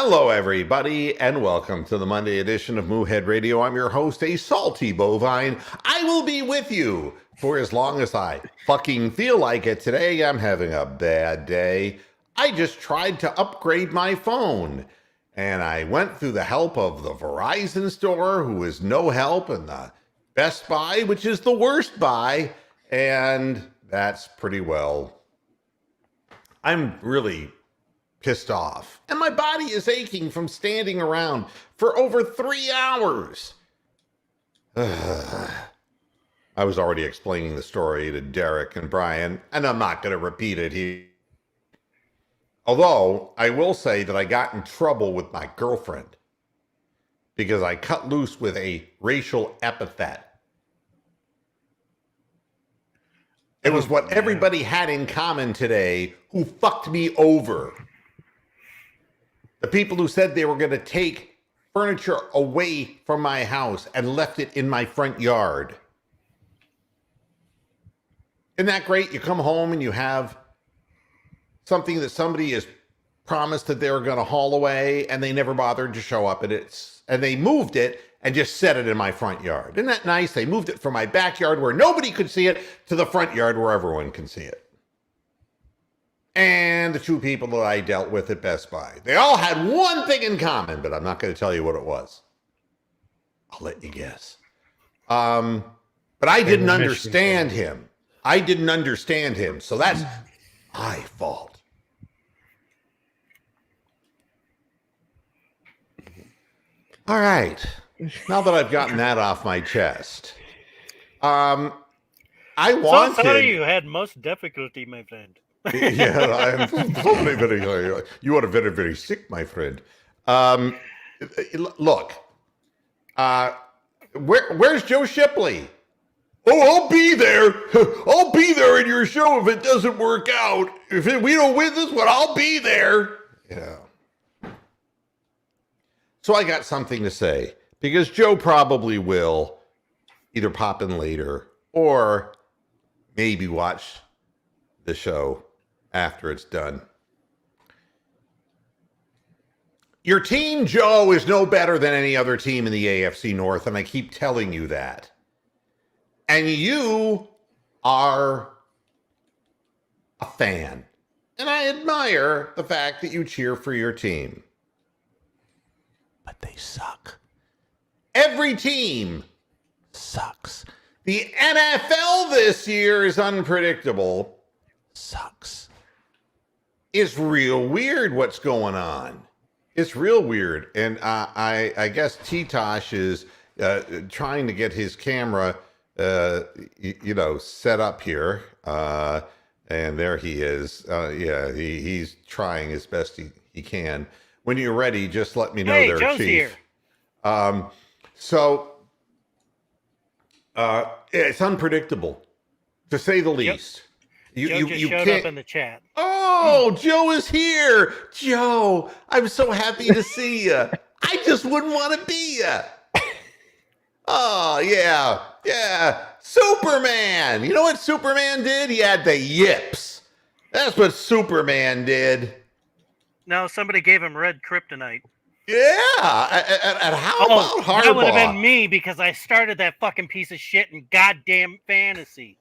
Hello, everybody, and welcome to the Monday edition of Moohead Radio. I'm your host, a salty bovine. I will be with you for as long as I fucking feel like it. Today, I'm having a bad day. I just tried to upgrade my phone, and I went through the help of the Verizon store, who is no help, and the Best Buy, which is the worst buy, and that's pretty well. I'm really pissed off. And my body is aching from standing around for over 3 hours. I was already explaining the story to Derek and Brian, and I'm not going to repeat it here. Although, I will say that I got in trouble with my girlfriend because I cut loose with a racial epithet. It was what everybody had in common today who fucked me over. The people who said they were going to take furniture away from my house and left it in my front yard. Isn't that great? You come home and you have something that somebody has promised that they were going to haul away, and they never bothered to show up, and they moved it and just set it in my front yard. Isn't that nice? They moved it from my backyard where nobody could see it to the front yard where everyone can see it. And the two people that I dealt with at Best Buy, they all had one thing in common, but I'm not going to tell you what it was. I'll let you guess. But I didn't understand him. I didn't understand him. So that's my fault. All right. Now that I've gotten that off my chest, I wanted... So sorry you had most difficulty, my friend. Yeah, I am so very, you are very, very sick, my friend. Look, where's Joe Shipley? Oh, I'll be there. I'll be there in your show if it doesn't work out. We don't win this one, I'll be there. Yeah. So I got something to say, because Joe probably will either pop in later or maybe watch the show after it's done. Your team, Joe, is no better than any other team in the AFC North, and I keep telling you that. And you are a fan. And I admire the fact that you cheer for your team. But they suck. Every team sucks. The NFL this year is unpredictable. Sucks. It's real weird what's going on. It's real weird. And I guess T-Tosh is trying to get his camera, set up here. And there he is. He's trying as best he can. When you're ready, just let me know there, Joe's Chief. Here. It's unpredictable, to say the least. Joe just showed up in the chat. Oh, Joe is here. Joe, I'm so happy to see you. I just wouldn't want to be you. Oh, yeah. Superman. You know what Superman did? He had the yips. That's what Superman did. No, somebody gave him red kryptonite. Yeah. And how about Harbaugh? That would have been me, because I started that fucking piece of shit in goddamn fantasy.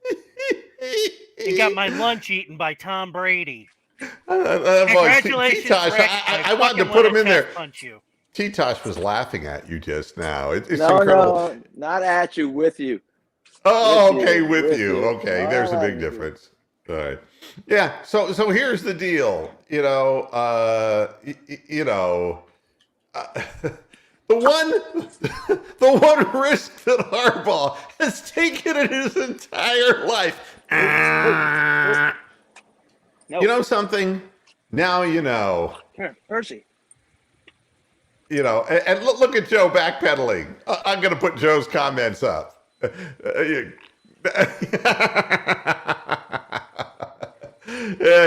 And got my lunch eaten by Tom Brady. Congratulations, Rick. I wanted to put him in there. Punch you. T-Tosh was laughing at you just now. It's no, incredible. No, not at you, with you. Oh, okay, with you. Okay, there's a big difference. All right. Yeah, so here's the deal. The one risk that Harbaugh has taken in his entire life. No. You know something? Now you know. Here, Percy. And look at Joe backpedaling. I'm going to put Joe's comments up. Yeah,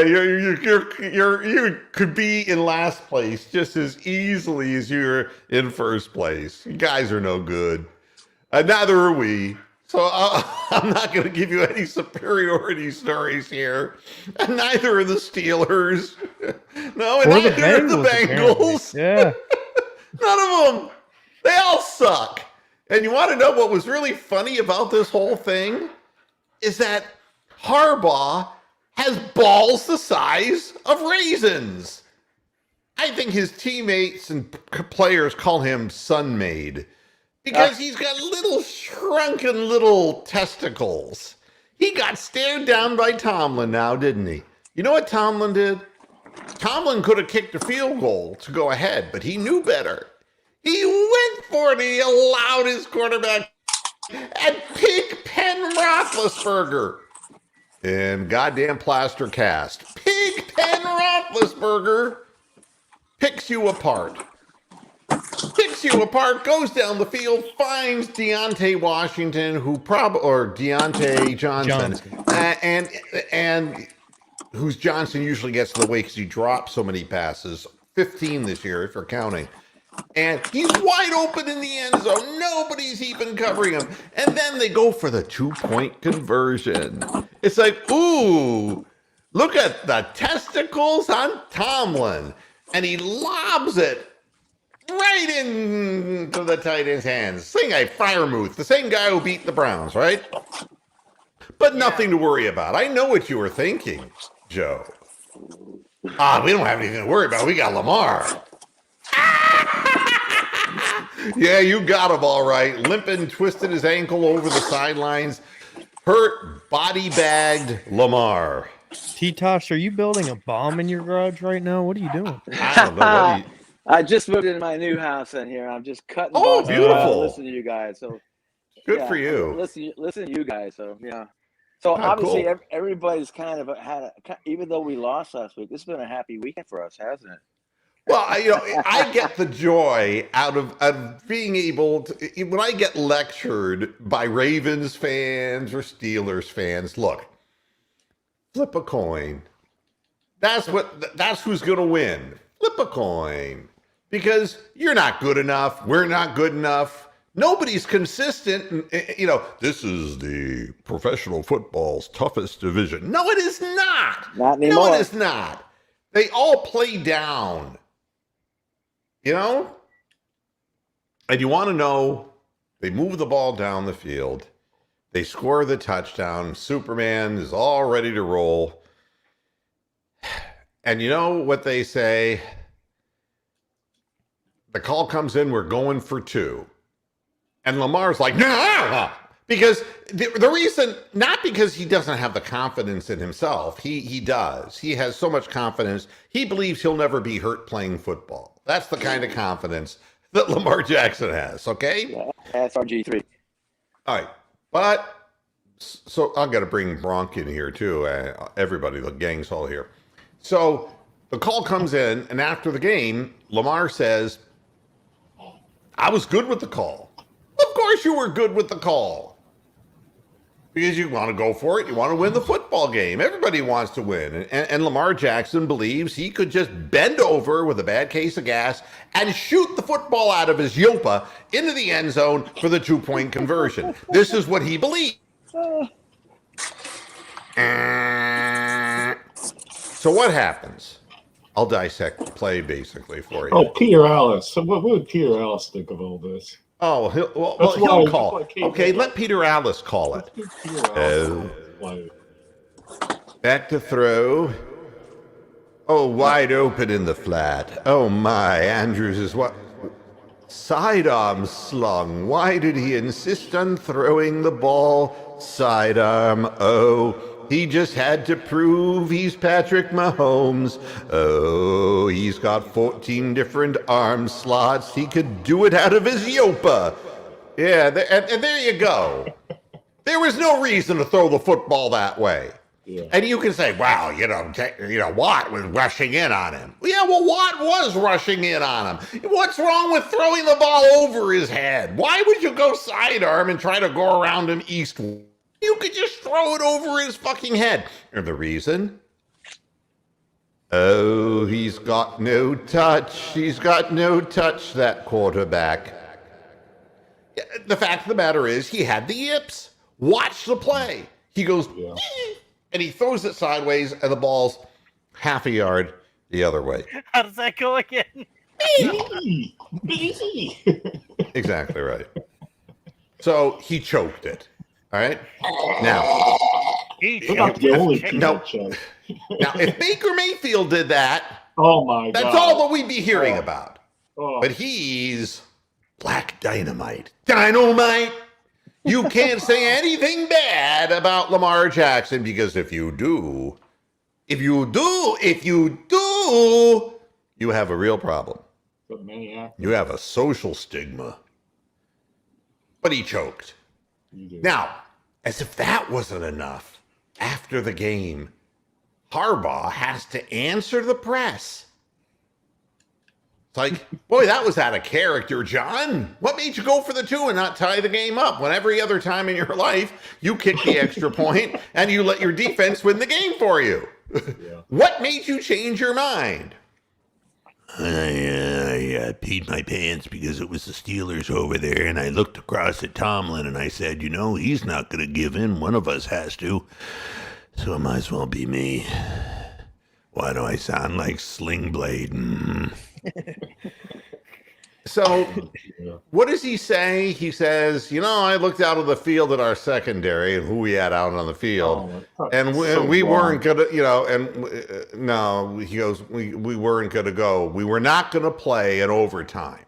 you could be in last place just as easily as you're in first place. You guys are no good. Neither are we. So I'm not going to give you any superiority stories here. And neither are the Steelers. No, and neither are the Bengals. Yeah. None of them. They all suck. And you want to know what was really funny about this whole thing? Is that Harbaugh has balls the size of raisins. I think his teammates and players call him Sun-Maid because he's got little shrunken little testicles. He got stared down by Tomlin now, didn't he? You know what Tomlin did? Tomlin could have kicked a field goal to go ahead, but he knew better. He went for it. He allowed his quarterback at Pigpen Roethlisberger and goddamn plaster cast. Pigpen Roethlisberger picks you apart. Goes down the field, finds Deontay Washington, or Deontay Johnson. And who's Johnson usually gets in the way because he drops so many passes. 15 this year, if you're counting. And he's wide open in the end zone. Nobody's even covering him. And then they go for the 2-point conversion. It's like, ooh, look at the testicles on Tomlin. And he lobs it right into the tight end's hands. Same guy, Freiermuth, the same guy who beat the Browns, right? But nothing to worry about. I know what you were thinking, Joe. We don't have anything to worry about. We got Lamar. Yeah, you got him all right. Limping, twisted his ankle over the sidelines. Hurt, body-bagged Lamar. T-Tosh, are you building a bomb in your garage right now? What are you doing? I don't know. I just moved into my new house in here. I'm just cutting. Oh, beautiful! Listen to you guys. So good for you. Listen to you guys. So yeah. So obviously everybody's kind of had, even though we lost last week, this has been a happy weekend for us, hasn't it? Well, I get the joy out of being able to, when I get lectured by Ravens fans or Steelers fans, look, flip a coin. That's who's going to win. Flip a coin. Because you're not good enough. We're not good enough. Nobody's consistent. This is the professional football's toughest division. No, it is not. Not anymore. No, it is not. They all play down. And you want to know, they move the ball down the field. They score the touchdown. Superman is all ready to roll. And you know what they say? The call comes in, we're going for 2. And Lamar's like, no, because the reason, not because he doesn't have the confidence in himself. He does. He has so much confidence. He believes he'll never be hurt playing football. That's the kind of confidence that Lamar Jackson has, okay? Yeah, that's RG3. All right. But, so I've got to bring Bronk in here too. Everybody, the gang's all here. So the call comes in, and after the game, Lamar says, I was good with the call. Of course you were good with the call. Because you want to go for it. You want to win the football game. Everybody wants to win. And Lamar Jackson believes he could just bend over with a bad case of gas and shoot the football out of his yopa into the end zone for the 2-point conversion. This is what he believes. So what happens? I'll dissect the play basically for you. Oh, Peter Alice. So what would Peter Alice think of all this? Oh, he'll call. Okay, let Peter Alice call it. Back to throw. Oh, wide open in the flat. Oh my, Andrews is what? Sidearm slung. Why did he insist on throwing the ball sidearm? Oh, he just had to prove he's Patrick Mahomes. Oh, he's got 14 different arm slots. He could do it out of his yopa. Yeah, and there you go. There was no reason to throw the football that way. Yeah. And you can say, wow, Watt was rushing in on him. Yeah, well, Watt was rushing in on him. What's wrong with throwing the ball over his head? Why would you go sidearm and try to go around him eastward? You could just throw it over his fucking head. And the reason? Oh, he's got no touch. He's got no touch, that quarterback. The fact of the matter is, he had the yips. Watch the play. He goes, and he throws it sideways, and the ball's half a yard the other way. How does that go again? Exactly right. So he choked it. All right. Now, now, if Baker Mayfield did that, oh my that's God, all that we'd be hearing about. Oh. But he's black dynamite. Dynamite. You can't say anything bad about Lamar Jackson, because if you do, you have a real problem. You have a social stigma. But he choked. Now, as if that wasn't enough, after the game, Harbaugh has to answer the press. It's like, boy, that was out of character, John. What made you go for the 2 and not tie the game up when every other time in your life you kick the extra point and you let your defense win the game for you? Yeah. What made you change your mind? I peed my pants because it was the Steelers over there, and I looked across at Tomlin and I said, he's not going to give in. One of us has to. So it might as well be me. Why do I sound like Sling Blade? So, what does he say? He says, I looked out of the field at our secondary and who we had out on the field. And we weren't going to, no, he goes, we weren't going to go. We were not going to play in overtime.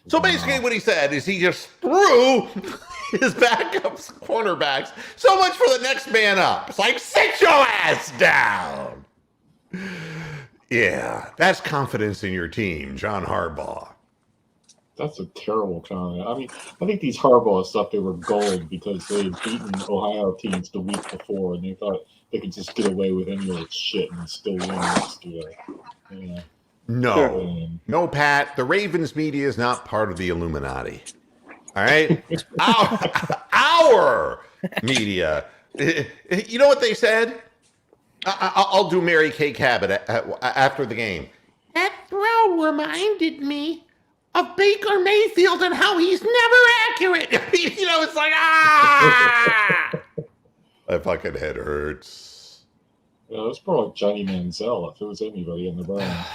So basically what he said is he just threw his backups, cornerbacks, so much for the next man up. It's like, sit your ass down. Yeah, that's confidence in your team, John Harbaugh. That's a terrible comment. I mean, I think these Harbaugh thought they were gold because they had beaten Ohio teams the week before, and they thought they could just get away with any old shit and still win next year. Yeah. No, Pat. The Ravens media is not part of the Illuminati. All right? our media. You know what they said? I'll do Mary Kay Cabot after the game. That throw reminded me of Baker Mayfield and how he's never accurate. It's like, My fucking head hurts. Yeah, it's probably Johnny Manziel if it was anybody in the Browns.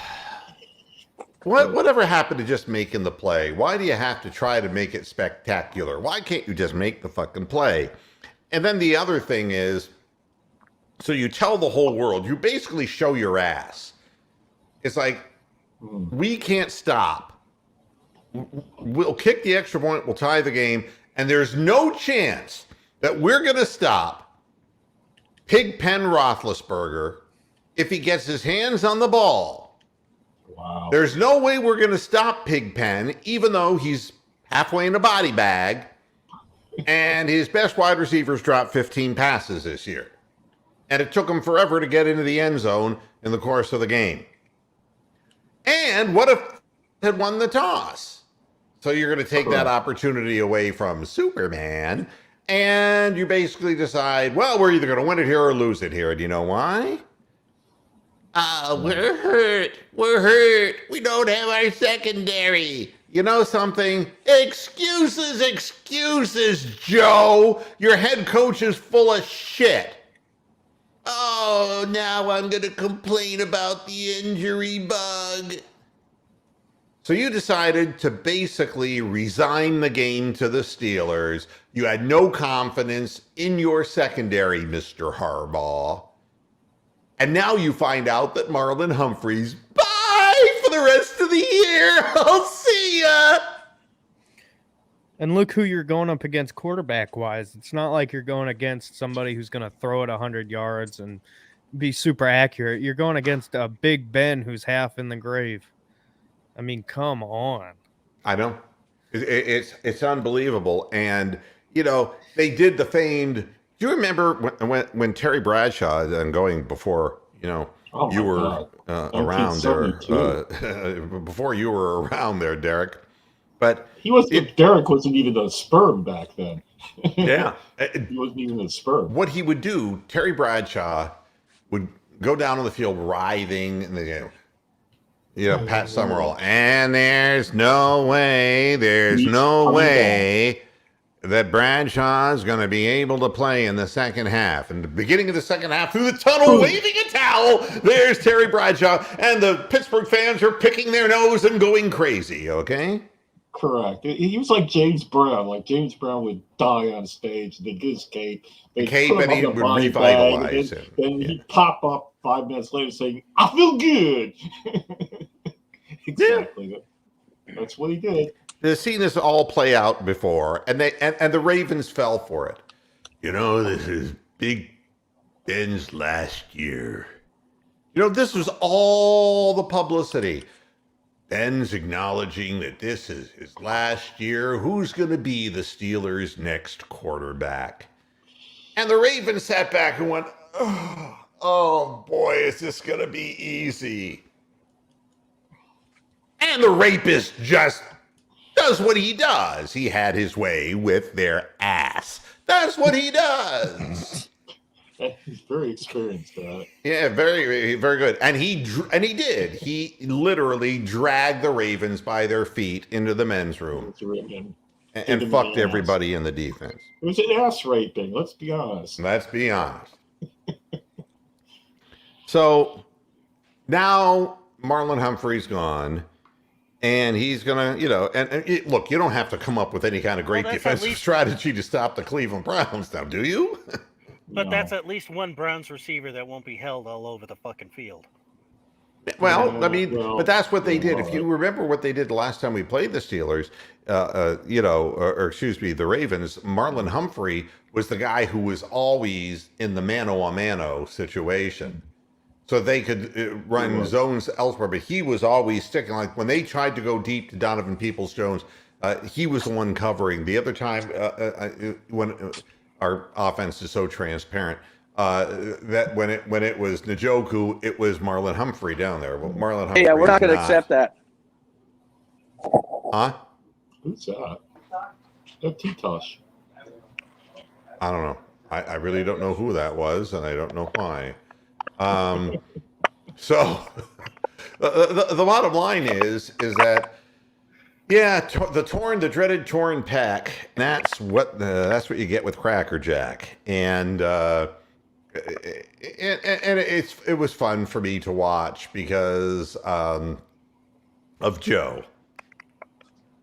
Whatever happened to just making the play? Why do you have to try to make it spectacular? Why can't you just make the fucking play? And then the other thing is, so you tell the whole world, you basically show your ass. It's like, we can't stop. We'll kick the extra point, we'll tie the game, and there's no chance that we're going to stop Pigpen Roethlisberger if he gets his hands on the ball. Wow. There's no way we're going to stop Pigpen, even though he's halfway in a body bag, and his best wide receivers dropped 15 passes this year. And it took him forever to get into the end zone in the course of the game. And what if had won the toss? So you're going to take that opportunity away from Superman, and you basically decide, well, we're either going to win it here or lose it here. And you know why? We're hurt. We're hurt. We don't have our secondary. You know something? Excuses, Joe. Your head coach is full of shit. Oh, now I'm going to complain about the injury bug. So you decided to basically resign the game to the Steelers. You had no confidence in your secondary, Mr. Harbaugh. And now you find out that Marlon Humphrey's bye for the rest of the year. I'll see ya. And look who you're going up against quarterback-wise. It's not like you're going against somebody who's going to throw it 100 yards and be super accurate. You're going against a Big Ben who's half in the grave. I mean, come on. I know. It's unbelievable. And, they did the famed... Do you remember when Terry Bradshaw, and going before, you were around there, before you were around there, Derek, but Derek wasn't even a sperm back then. Yeah. He wasn't even a sperm. What he would do, Terry Bradshaw would go down on the field writhing, and Pat Summerall, and there's no way that Bradshaw's going to be able to play in the second half. And the beginning of the second half, through the tunnel, waving a towel, there's Terry Bradshaw, and the Pittsburgh fans are picking their nose and going crazy, okay? Correct. He was like James Brown. Like James Brown would die on stage. They'd get his cape. And he would revitalize him. And he'd pop up 5 minutes later saying, I feel good. Exactly. Yeah. That's what he did. They've seen this all play out before, and the Ravens fell for it. You know, this is Big Ben's last year. You know, this was all the publicity. Ben's acknowledging that this is his last year. Who's going to be the Steelers' next quarterback? And the Ravens sat back and went, oh boy, is this going to be easy? And the rapist just does what he does. He had his way with their ass. That's what he does. He's very experienced at it. Yeah, very, very good. And he did. He literally dragged the Ravens by their feet into the men's room and fucked everybody in the defense. It was an ass raping. Let's be honest. Let's be honest. So now Marlon Humphrey's gone. And he's going to, look, you don't have to come up with any kind of great defensive strategy to stop the Cleveland Browns now, do you? But that's at least one Browns receiver that won't be held all over the fucking field. Well, but that's what they did. If you remember what they did the last time we played the Steelers, the Ravens, Marlon Humphrey was the guy who was always in the mano-a-mano situation. So they could run zones elsewhere, but he was always sticking. Like when they tried to go deep to Donovan Peoples-Jones, he was the one covering. The other time, when our offense is so transparent, that when it was Njoku, it was Marlon Humphrey down there. Well, Marlon Humphrey. Yeah, we're not going to accept that. Huh? Who's that? That T-Tosh. I don't know. I really don't know who that was, and I don't know why. So the bottom line is that, yeah, the dreaded torn pack. That's what you get with Cracker Jack, and it was fun for me to watch because of Joe.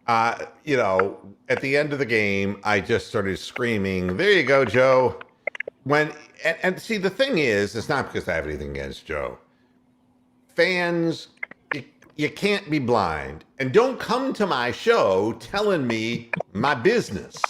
At the end of the game, I just started screaming, "There you go, Joe!" And see, the thing is, it's not because I have anything against Joe. Fans, you can't be blind. And don't come to my show telling me my business.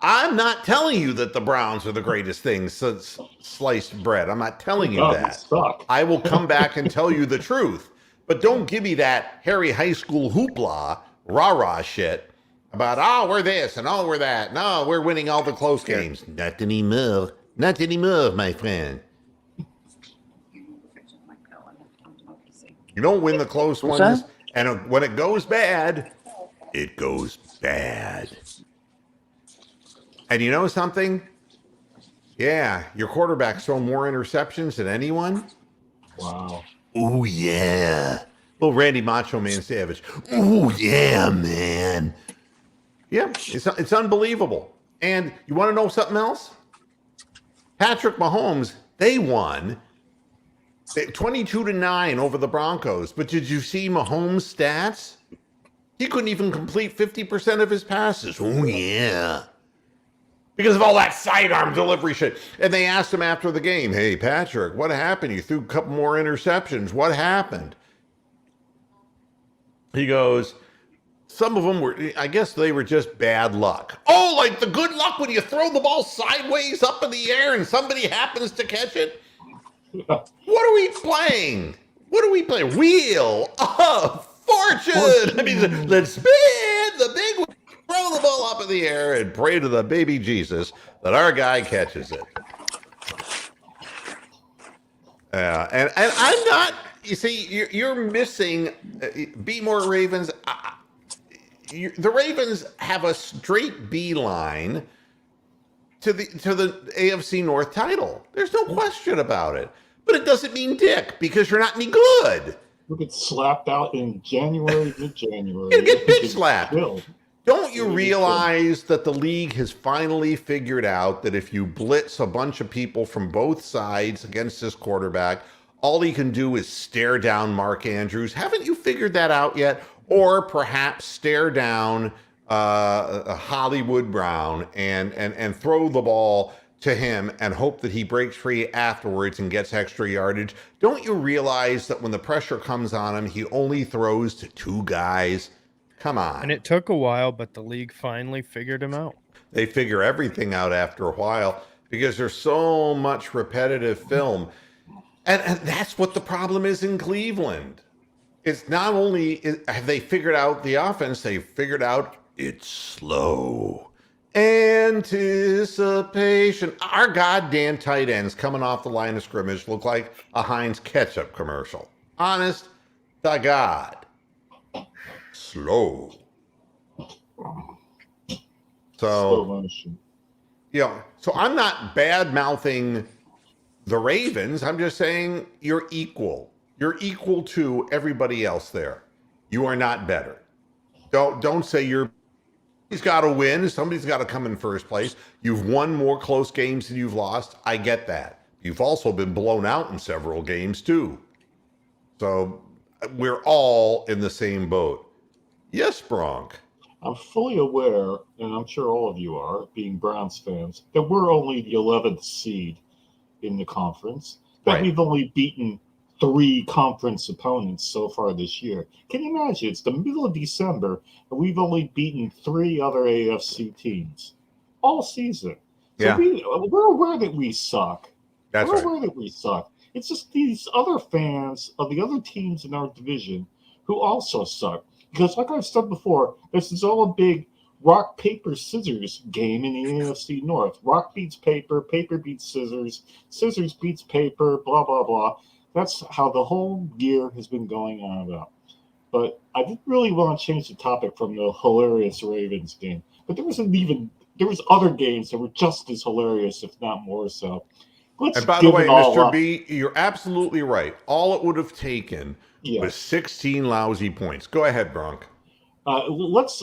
I'm not telling you that the Browns are the greatest thing since sliced bread. I'm not telling you that. I will come back and tell you the truth. But don't give me that Harry High School hoopla, rah-rah shit about, we're this and we're that. No, we're winning all the close games. Not anymore. Not anymore, my friend. You don't win the close ones, and when it goes bad, it goes bad. And you know something? Yeah, your quarterback's thrown more interceptions than anyone. Wow. Oh, yeah. Well, Randy Macho Man Savage. Oh, yeah, man. Yeah, it's unbelievable. And you want to know something else? Patrick Mahomes, they won 22-9 over the Broncos. But did you see Mahomes' stats? He couldn't even complete 50% of his passes. Oh, yeah. Because of all that sidearm delivery shit. And they asked him after the game, hey, Patrick, what happened? You threw a couple more interceptions. What happened? He goes, some of them were, I guess they were just bad luck. Oh, like the good luck when you throw the ball sideways up in the air and somebody happens to catch it? What are we playing? Wheel of Fortune. I mean, let's spin the big one, throw the ball up in the air and pray to the baby Jesus that our guy catches it. And I'm not, you see, you're missing, Be More Ravens. The Ravens have a straight beeline to the AFC North title. There's no question about it. But it doesn't mean dick because you're not any good. We'll get slapped out in January, mid-January. You'll get bitch slapped. Don't you realize that the league has finally figured out that if you blitz a bunch of people from both sides against this quarterback, all he can do is stare down Mark Andrews? Haven't you figured that out yet? Or perhaps stare down Hollywood Brown and throw the ball to him and hope that he breaks free afterwards and gets extra yardage? Don't you realize that when the pressure comes on him, he only throws to two guys? Come on. And it took a while, but the league finally figured him out. They figure everything out after a while because there's so much repetitive film. And that's what the problem is in Cleveland. It's not only have they figured out the offense, they figured out it's slow. Anticipation. Our goddamn tight ends coming off the line of scrimmage look like a Heinz ketchup commercial. Honest to God. Slow. So, so I'm not bad-mouthing the Ravens. I'm just saying you're equal. You're equal to everybody else there. You are not better. Don't say somebody's got to win. Somebody's got to come in first place. You've won more close games than you've lost. I get that. You've also been blown out in several games too. So we're all in the same boat. Yes, Bronk. I'm fully aware, and I'm sure all of you are, being Browns fans, that we're only the 11th seed in the conference, that we've only beaten 3 conference opponents so far this year. Can you imagine? It's the middle of December, and we've only beaten 3 other AFC teams all season. So we're aware that we suck. We're aware that we suck. It's just these other fans of the other teams in our division who also suck. Because like I've said before, this is all a big rock, paper, scissors game in the AFC North. Rock beats paper, paper beats scissors, scissors beats paper, blah, blah, blah. That's how the whole year has been going on about. But I didn't really want to change the topic from the hilarious Ravens game. But there was other games that were just as hilarious, if not more so. And by the way, Mr. B, you're absolutely right. All it would have taken was 16 lousy points. Go ahead, Bronk. Let's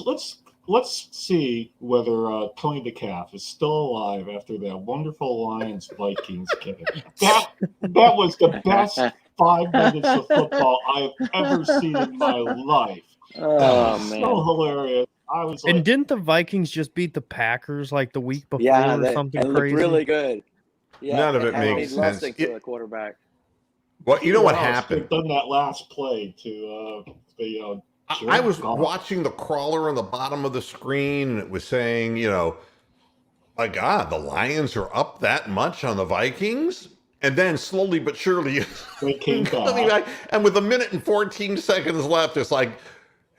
see whether Tony the Calf is still alive after that wonderful Lions Vikings game. That was the best 5 minutes of football I have ever seen in my life. Oh man, so hilarious! I was like, and didn't the Vikings just beat the Packers like the week before or something and crazy? Really good. Yeah, none of it makes sense. To the quarterback. Well, you know what happened? They've done that last play to the. I was watching the crawler on the bottom of the screen, and it was saying, my God, the Lions are up that much on the Vikings? And then slowly but surely, they came back. And with 1 minute and 14 seconds left, it's like,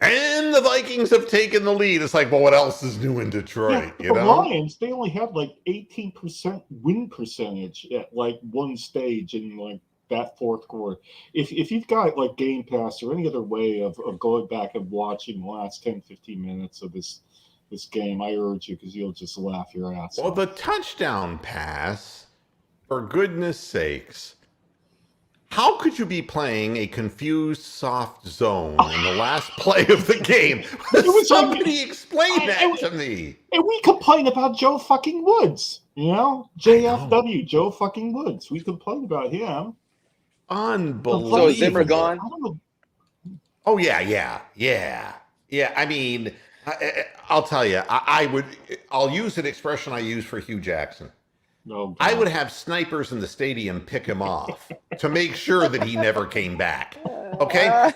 and the Vikings have taken the lead. It's like, well, what else is new in Detroit? The Lions, they only had like 18% win percentage at like one stage in like that fourth quarter. If you've got like Game Pass or any other way of going back and watching the last 10, 15 minutes of this game, I urge you, because you'll just laugh your ass off. Well, the touchdown pass, for goodness sakes, how could you be playing a confused soft zone in the last play of the game? Somebody explain that to me. And we complain about Joe fucking Woods, JFW, Joe fucking Woods. We complain about him. Unbelievable. So is Zimmer gone? Oh, yeah. I mean, I'll tell you, I'll use an expression I use for Hugh Jackson. No, I would have snipers in the stadium pick him off to make sure that he never came back. Okay?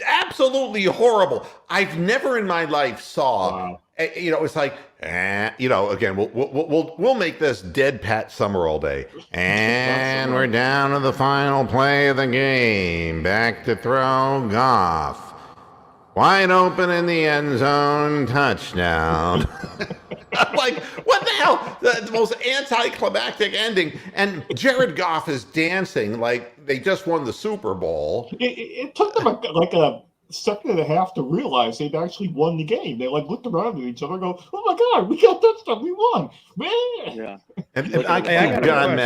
Absolutely horrible. I've never in my life saw, it's like, again, we'll make this dead Pat Summer all day. And we're down to the final play of the game. Back to throw, Goff. Wide open in the end zone, touchdown. I'm like, what the hell? The most anticlimactic ending. And Jared Goff is dancing like they just won the Super Bowl. It took them like a second and a half to realize they'd actually won the game. They looked around at each other and go, oh my God, we got touchdown, we won. Man. Yeah. And I think John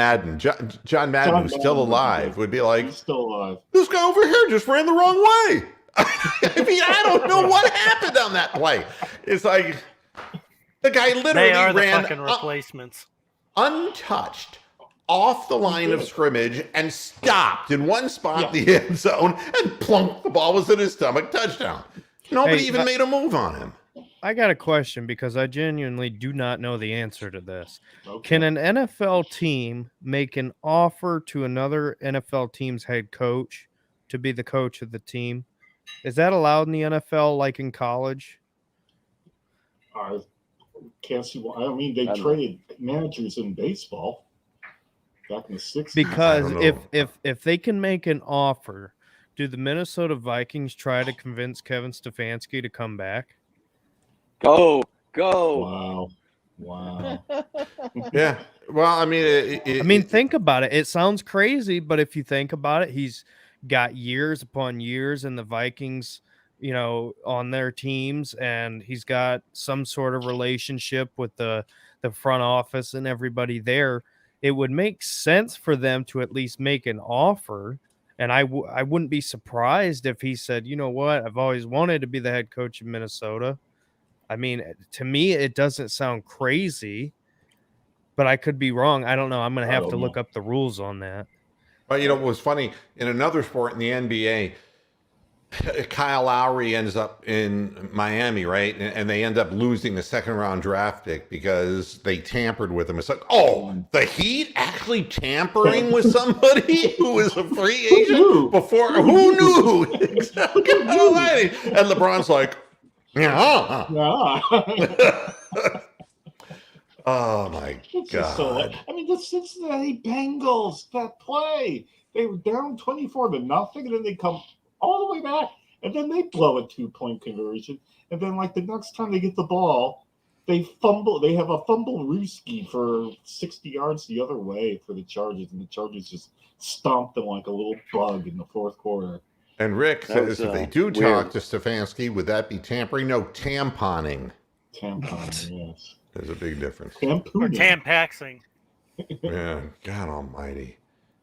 Madden, who's still alive, would be like, he's still alive. This guy over here just ran the wrong way. I mean, I don't know what happened on that play. It's like the guy literally They are the ran fucking replacements. untouched off the line of scrimmage and stopped in one spot in the end zone and plunk, the ball was in his stomach, touchdown. Nobody even made a move on him. I got a question because I genuinely do not know the answer to this. Okay. Can an NFL team make an offer to another NFL team's head coach to be the coach of the team? Is that allowed in the NFL like in college? I can't see why. I mean, they traded managers in baseball back in the 60s. Because if they can make an offer, do the Minnesota Vikings try to convince Kevin Stefanski to come back? Go. Wow. Yeah. Well, I mean, think about it. It sounds crazy, but if you think about it, he's got years upon years in the Vikings, on their teams, and he's got some sort of relationship with the front office and everybody there. It would make sense for them to at least make an offer. And I wouldn't be surprised if he said, you know what, I've always wanted to be the head coach of Minnesota. I mean, to me, it doesn't sound crazy, but I could be wrong. I don't know. I'm going to have to look up the rules on that. Well, it was funny. In another sport in the NBA, Kyle Lowry ends up in Miami, right? And they end up losing the second-round draft pick because they tampered with him. It's like, the Heat actually tampering with somebody who was a free agent before? Who knew? Exactly. And LeBron's like, yeah. Oh my God! I mean, the Cincinnati Bengals, that play, they were down 24-0, and then they come all the way back, and then they blow a 2-point conversion, and then like the next time they get the ball, they fumble. They have a fumble Rooski for 60 yards the other way for the Chargers, and the Chargers just stomped them like a little bug in the fourth quarter. And Rick says if they do talk to Stefanski, would that be tampering? No, tamponing. Tamponing, yes. There's a big difference. Or tampaxing. Yeah, God almighty.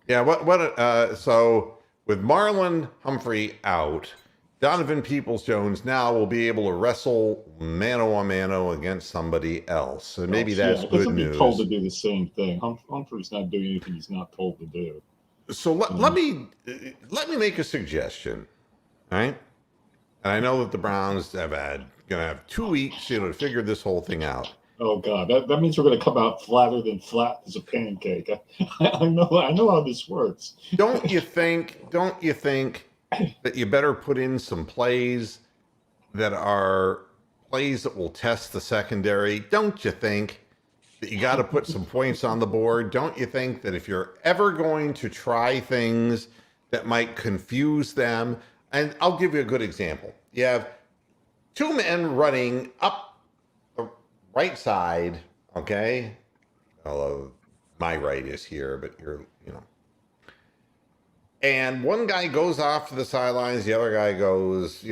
Yeah, so with Marlon Humphrey out, Donovan Peoples-Jones now will be able to wrestle mano-a-mano against somebody else. And maybe that's good news. He'll be told to do the same thing. Humphrey's not doing anything he's not told to do. So let me make a suggestion, right? And I know that the Browns gonna have 2 weeks, to figure this whole thing out. Oh God, that means we're gonna come out flatter than flat as a pancake. I know how this works. Don't you think that you better put in some plays that are plays that will test the secondary? Don't you think that you got to put some points on the board? Don't you think that if you're ever going to try things that might confuse them, and I'll give you a good example. You have 2 men running up the right side, okay? Although my right is here, but and one guy goes off to the sidelines, the other guy goes,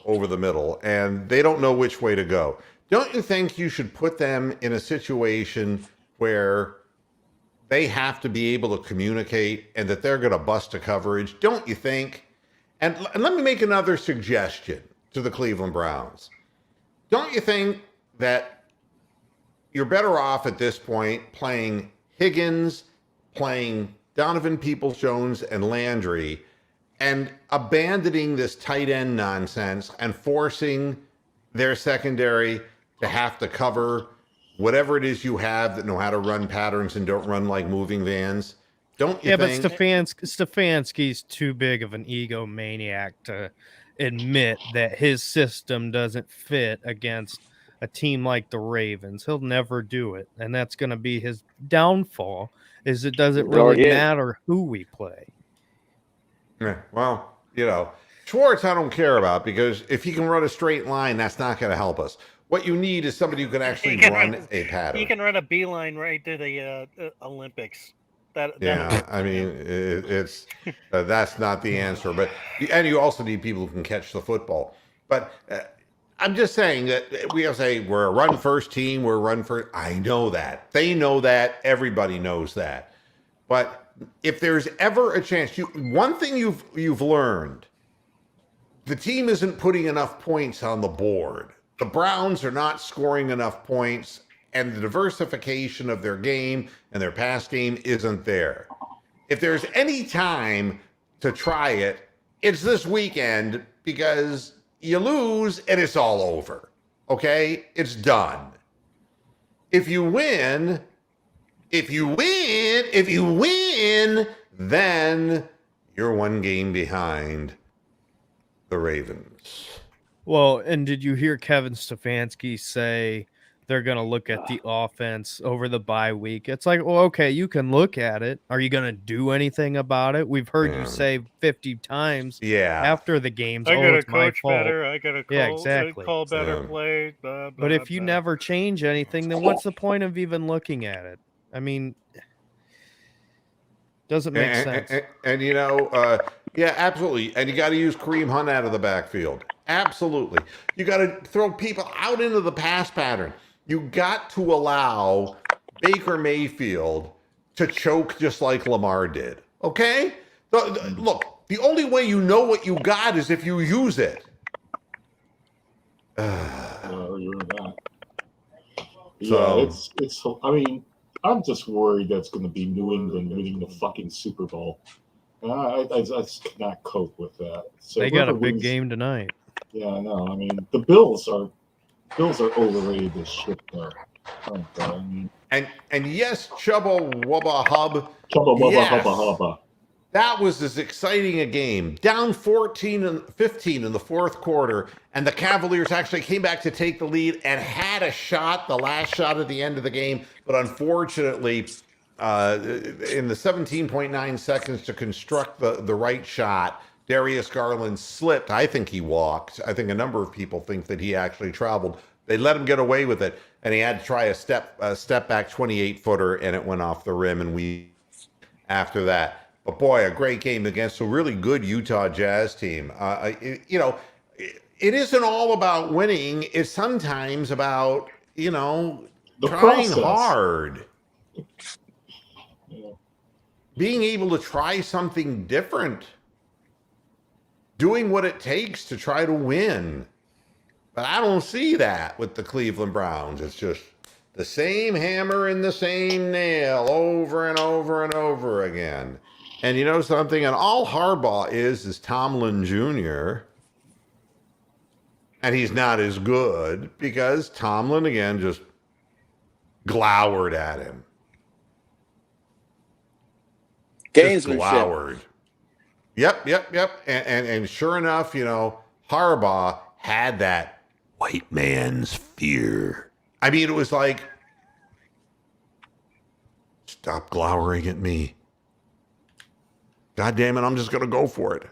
over the middle, and they don't know which way to go. Don't you think you should put them in a situation where they have to be able to communicate and that they're going to bust a coverage? Don't you think? And let me make another suggestion to the Cleveland Browns. Don't you think that you're better off at this point playing Higgins, playing Donovan Peoples-Jones and Landry, and abandoning this tight end nonsense and forcing their secondary to have to cover whatever it is you have that know how to run patterns and don't run like moving vans? Don't you think? But Stefanski's too big of an egomaniac to admit that his system doesn't fit against a team like the Ravens. He'll never do it, and that's going to be his downfall. Is it doesn't really matter who we play? Yeah, well, Schwartz I don't care about, because if he can run a straight line, that's not going to help us. What you need is somebody who can actually run a pattern. He can run a beeline right to the Olympics. I mean, it's that's not the answer. But you also need people who can catch the football. But I'm just saying that we have to say we're a run first team. We're a run first. I know that. They know that. Everybody knows that. But if there's ever a chance, one thing you've learned, the team isn't putting enough points on the board The Browns are not scoring enough points, and the diversification of their game and their pass game isn't there. If there's any time to try it, it's this weekend because you lose and it's all over. Okay? It's done. If you win, then you're one game behind the Ravens. Well, and did you hear Kevin Stefanski say they're going to look at the offense over the bye week? It's like, well, okay, you can look at it. Are you going to do anything about it? We've heard you say 50 times after the games, I got to it's my coach fault. better. I got to call better plays. Blah, blah, but if you blah. never change anything, then what's the point of even looking at it? I mean, doesn't make sense. And you know, yeah, absolutely. And you got to use Kareem Hunt out of the backfield. Absolutely. You got to throw people out into the pass pattern. You got to allow Baker Mayfield to choke just like Lamar did. Okay? Look, the only way you know what you got is if you use it. Yeah, it's. I mean, I'm just worried that's going to be New England winning the fucking Super Bowl. I just cannot cope with that. So they got a big game tonight. Yeah, I know. I mean, the Bills are overrated as shit, though. Oh, God, I mean, and yes, Chubba Wubba Hub. Chubba Wubba Hubba Hubba. That was as exciting a game. Down 14 and 15 in the fourth quarter, and the Cavaliers actually came back to take the lead and had a shot, the last shot at the end of the game, but unfortunately, in the 17.9 seconds to construct the right shot, Darius Garland slipped. I think he walked. I think a number of people think that he actually traveled. They let him get away with it, and he had to try a step back 28-footer, and it went off the rim, and we after that. But boy, a great game against a really good Utah Jazz team. You know, it isn't all about winning. It's sometimes about, you know, trying hard. Yeah. Being able to try something different. Doing what it takes to try to win. But I don't see that with the Cleveland Browns. It's just the same hammer and the same nail over and over and over again. And you know something? And all Harbaugh is Tomlin Jr. And he's not as good because Tomlin, again, just glowered at him. Gamesmanship. Just glowered. Yep. And sure enough, you know, Harbaugh had that white man's fear. I mean, it was like, stop glowering at me. God damn it, I'm just going to go for it.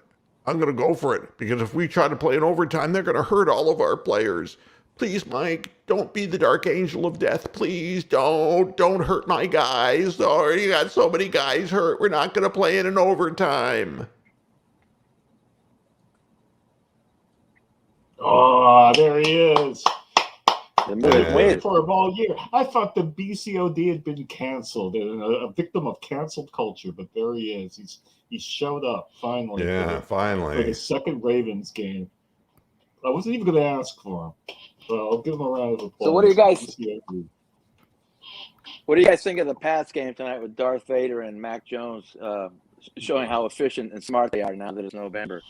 I'm going to go for it. Because if we try to play in overtime, they're going to hurt all of our players. Please, Mike, don't be the dark angel of death. Please don't hurt my guys. Already got so many guys hurt. We're not going to play in an overtime. Oh, there he is. Wait for him all year. I thought the BCOD had been canceled, a victim of canceled culture, but there he is. He showed up finally. Yeah, finally. For the second Ravens game. I wasn't even going to ask for him, so I'll give him a round of applause. So what do you guys think of the Pats game tonight with Darth Vader and Mac Jones showing how efficient and smart they are now that it's November?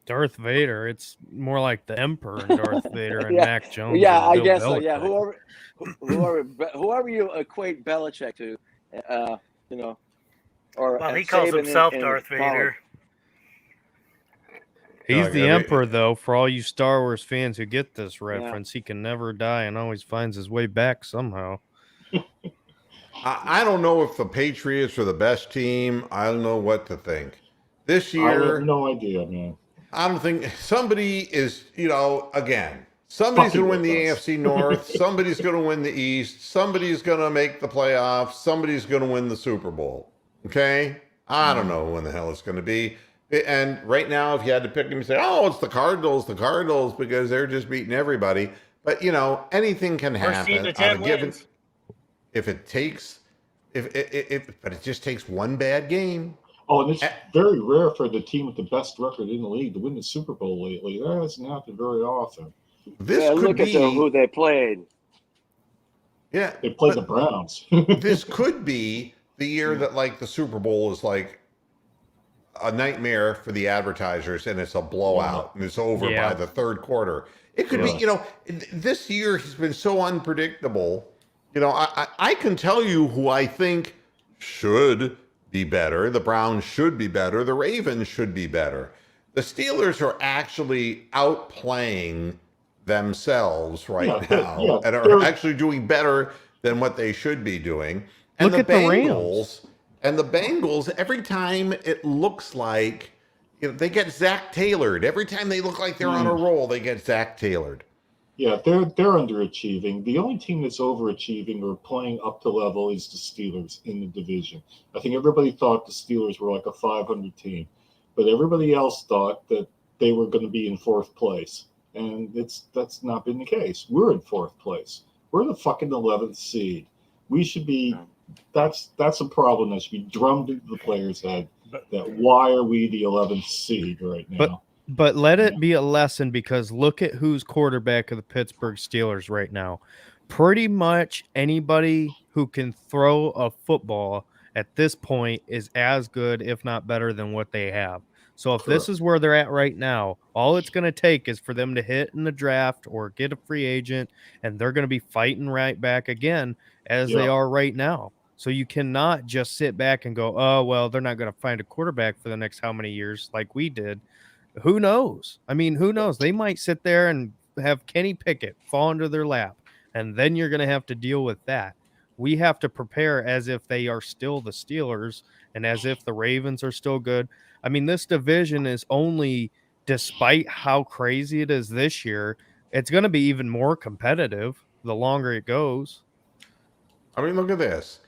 Darth Vader, it's more like the Emperor and Darth Vader and Mac Jones. Yeah, I guess so. Yeah, whoever you equate Belichick to, you know, or well, he calls himself Darth Vader. He's the Emperor, though. For all you Star Wars fans who get this reference, he can never die and always finds his way back somehow. I don't know if the Patriots are the best team. I don't know what to think. This year, I have no idea, man. I don't think somebody is, you know, again, somebody's going to win the AFC North. Somebody's going to win the East. Somebody's going to make the playoffs. Somebody's going to win the Super Bowl. Okay? I don't know when the hell it's going to be. And right now, if you had to pick them, you say, oh, it's the Cardinals, because they're just beating everybody. But, you know, anything can happen. If it just takes one bad game. Oh, and it's very rare for the team with the best record in the league to win the Super Bowl lately. That hasn't happened very often. Look at who they played. Yeah, they played the Browns. This could be the year that like the Super Bowl is like a nightmare for the advertisers, and it's a blowout, and it's over by the third quarter. It could be, this year has been so unpredictable. I can tell you who I think should be better. The Browns should be better. The Ravens should be better. The Steelers are actually outplaying themselves right now and are actually doing better than what they should be doing. And Look at the Rams. And the Bengals, every time it looks like they get Zac Taylored. Every time they look like they're on a roll, they get Zac Taylored. Yeah, they're underachieving. The only team that's overachieving or playing up to level is the Steelers in the division. I think everybody thought the Steelers were like a 500 team, but everybody else thought that they were going to be in fourth place, and that's not been the case. We're in fourth place. We're the fucking 11th seed. We should be. That's a problem that should be drummed into the players' head. That why are we the 11th seed right now? But let it be a lesson, because look at who's quarterback of the Pittsburgh Steelers right now. Pretty much anybody who can throw a football at this point is as good, if not better, than what they have. So if this is where they're at right now, all it's going to take is for them to hit in the draft or get a free agent, and they're going to be fighting right back again as they are right now. So you cannot just sit back and go, oh, well, they're not going to find a quarterback for the next how many years like we did. Who knows? I mean, who knows? They might sit there and have Kenny Pickett fall into their lap, and then you're going to have to deal with that. We have to prepare as if they are still the Steelers and as if the Ravens are still good. I mean, this division is only, despite how crazy it is this year, it's going to be even more competitive the longer it goes. I mean, look at this.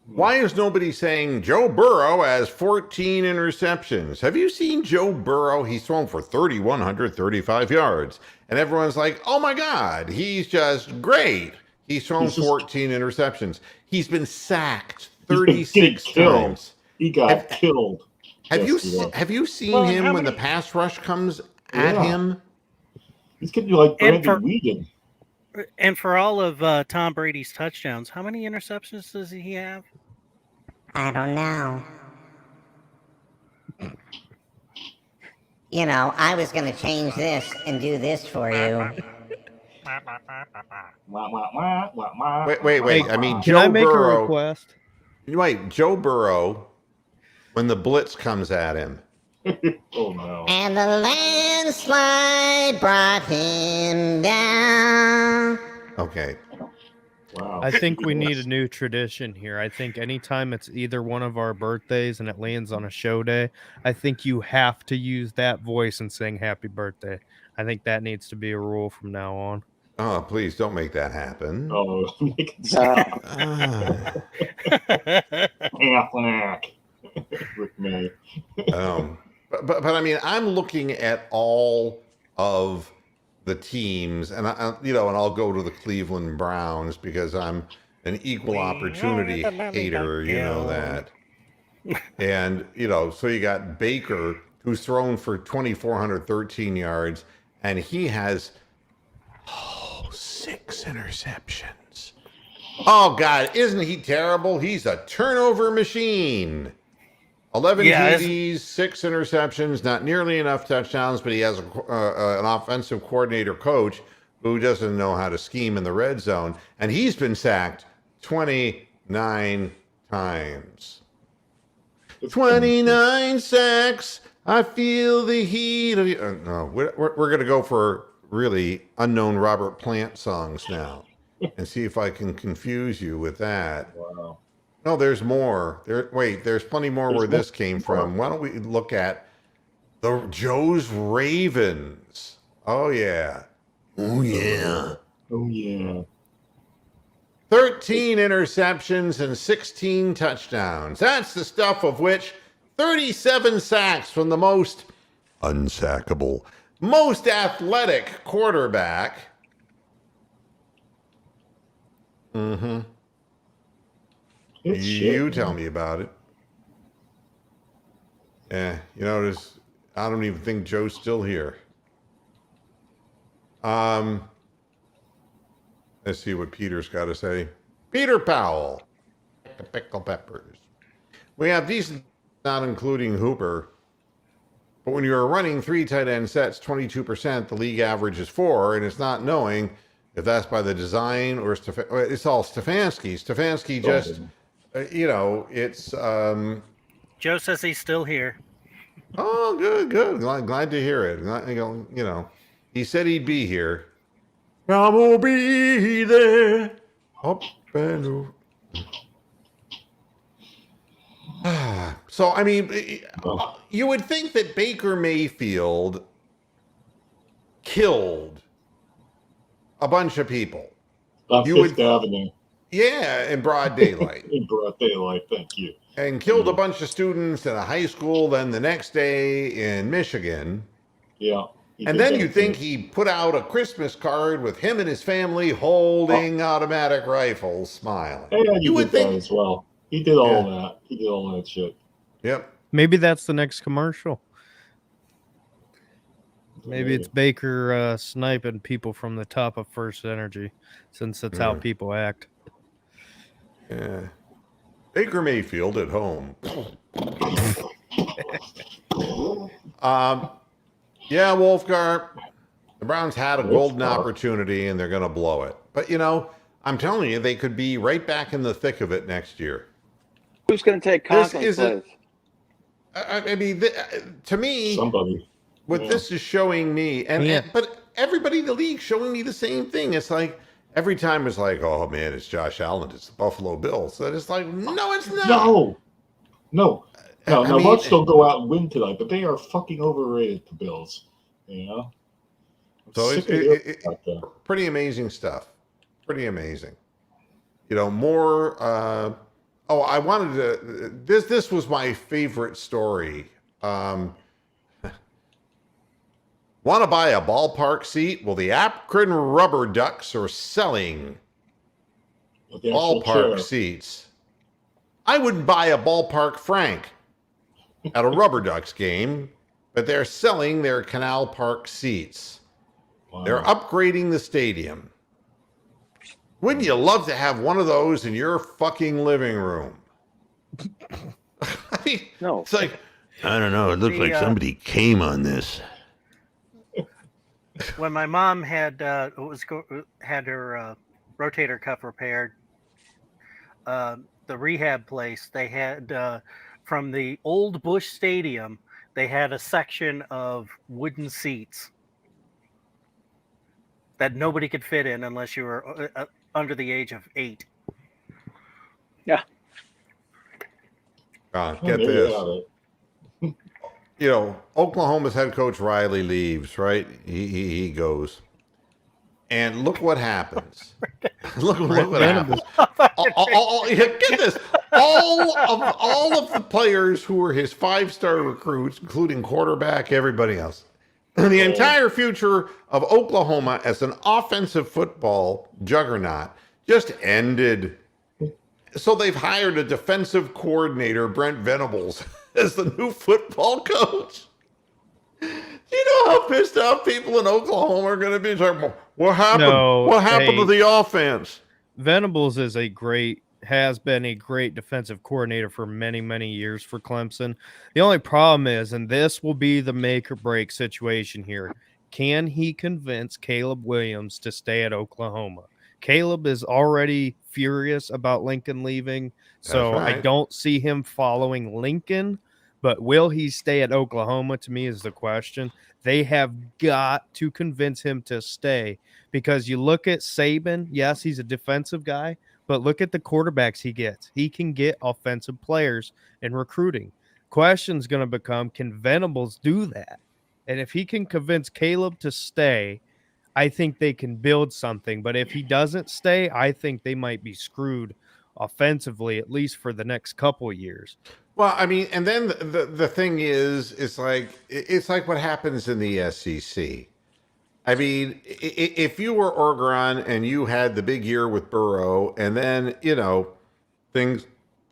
Why is nobody saying Joe Burrow has 14 interceptions? Have you seen Joe Burrow? He's thrown for 3,135 yards. And everyone's like, oh my God, he's just great. He's thrown 14 interceptions. He's been sacked 36 times. He got killed. Have you seen him when the pass rush comes at him? He's getting like Brandon Weeden. And for all of Tom Brady's touchdowns, how many interceptions does he have? I don't know. I was going to change this and do this for you. Wait. I mean, Can I make a request? Wait, Joe Burrow, when the blitz comes at him. Oh, no. And the landslide brought him down. Okay. Wow. I think we need a new tradition here. I think anytime it's either one of our birthdays and it lands on a show day, I think you have to use that voice and sing happy birthday. I think that needs to be a rule from now on. Oh, please don't make that happen. Oh, make it stop. With me. But I mean, I'm looking at all of the teams, and I'll go to the Cleveland Browns because I'm an equal opportunity hater, you know that. And so you got Baker, who's thrown for 2,413 yards, and he has 6 interceptions. Oh God, isn't he terrible? He's a turnover machine. 11 TDs, 6 interceptions, not nearly enough touchdowns, but he has an offensive coordinator coach who doesn't know how to scheme in the red zone, and he's been sacked 29 times. 29 sacks, I feel the heat of you. No, we're going to go for really unknown Robert Plant songs now and see if I can confuse you with that. Wow. No, there's more. There's plenty more where this came from. Why don't we look at the Joe's Ravens? Oh, yeah. Oh, yeah. Oh, yeah. 13 interceptions and 16 touchdowns. That's the stuff of which 37 sacks from the most unsackable, most athletic quarterback. Mm-hmm. You tell me about it. Yeah, I don't even think Joe's still here. Let's see what Peter's got to say. Peter Powell. The pickle peppers. We have decent, not including Hooper. But when you're running 3 tight end sets, 22%, the league average is 4, and it's not knowing if that's by the design or it's all Stefanski. Stefanski just, it's. Joe says he's still here. Oh, good. Glad to hear it. He said he'd be here. I will be there. Up and over. So, I mean, you would think that Baker Mayfield killed a bunch of people. On Fifth Avenue. Yeah, in broad daylight. In broad daylight, thank you. And killed a bunch of students in a high school, then the next day in Michigan. Yeah. And then you think he put out a Christmas card with him and his family holding automatic rifles, smiling. Yeah, you would think that as well. He did all that. He did all that shit. Yep. Maybe that's the next commercial. Maybe it's Baker sniping people from the top of First Energy, since that's how people act. Yeah. Baker Mayfield at home. Yeah, Wolfgar, the Browns had a golden opportunity and they're going to blow it. But, I'm telling you, they could be right back in the thick of it next year. Who's going to take Conklin's place? I mean, to me, somebody. What this is showing me, but everybody in the league showing me the same thing. It's like every time it's like, oh man, it's Josh Allen, it's the Buffalo Bills. And it's like, no, it's not. No. Let's still go out and win tonight, but they are fucking overrated, the Bills. So it's pretty amazing stuff. Pretty amazing. More. I wanted to. This was my favorite story. Want to buy a ballpark seat? Well, the Akron Rubber Ducks are selling ballpark seats. I wouldn't buy a ballpark Frank at a Rubber Ducks game, but they're selling their Canal Park seats. Wow. They're upgrading the stadium. Wouldn't you love to have one of those in your fucking living room? I mean, no. It's like, I don't know. It looks like somebody came on this. When my mom had her rotator cuff repaired, the rehab place, they had from the old Busch Stadium, they had a section of wooden seats that nobody could fit in unless you were under the age of 8. Yeah. Get this. Oklahoma's head coach Riley leaves, right? He goes. And look what happens. look what happens. Get this. All of the players who were his 5-star recruits, including quarterback, everybody else, the entire future of Oklahoma as an offensive football juggernaut just ended. So they've hired a defensive coordinator, Brent Venables, as the new football coach. Do you know how pissed off people in Oklahoma are going to be? Like, what happened? What happened to the offense? Venables has been a great defensive coordinator for many, many years for Clemson. The only problem is, and this will be the make or break situation here, can he convince Caleb Williams to stay at Oklahoma? Caleb is already furious about Lincoln leaving, so right. I don't see him following Lincoln, but will he stay at Oklahoma, to me, is the question. They have got to convince him to stay, because you look at Saban, yes, he's a defensive guy, but look at the quarterbacks he gets. He can get offensive players in recruiting. Question's going to become, can Venables do that? And if he can convince Caleb to stay, I think they can build something. But if he doesn't stay, I think they might be screwed offensively, at least for the next couple of years. Well, I mean, and then the thing is, it's like what happens in the SEC. I mean, if you were Orgeron and you had the big year with Burrow, and then, things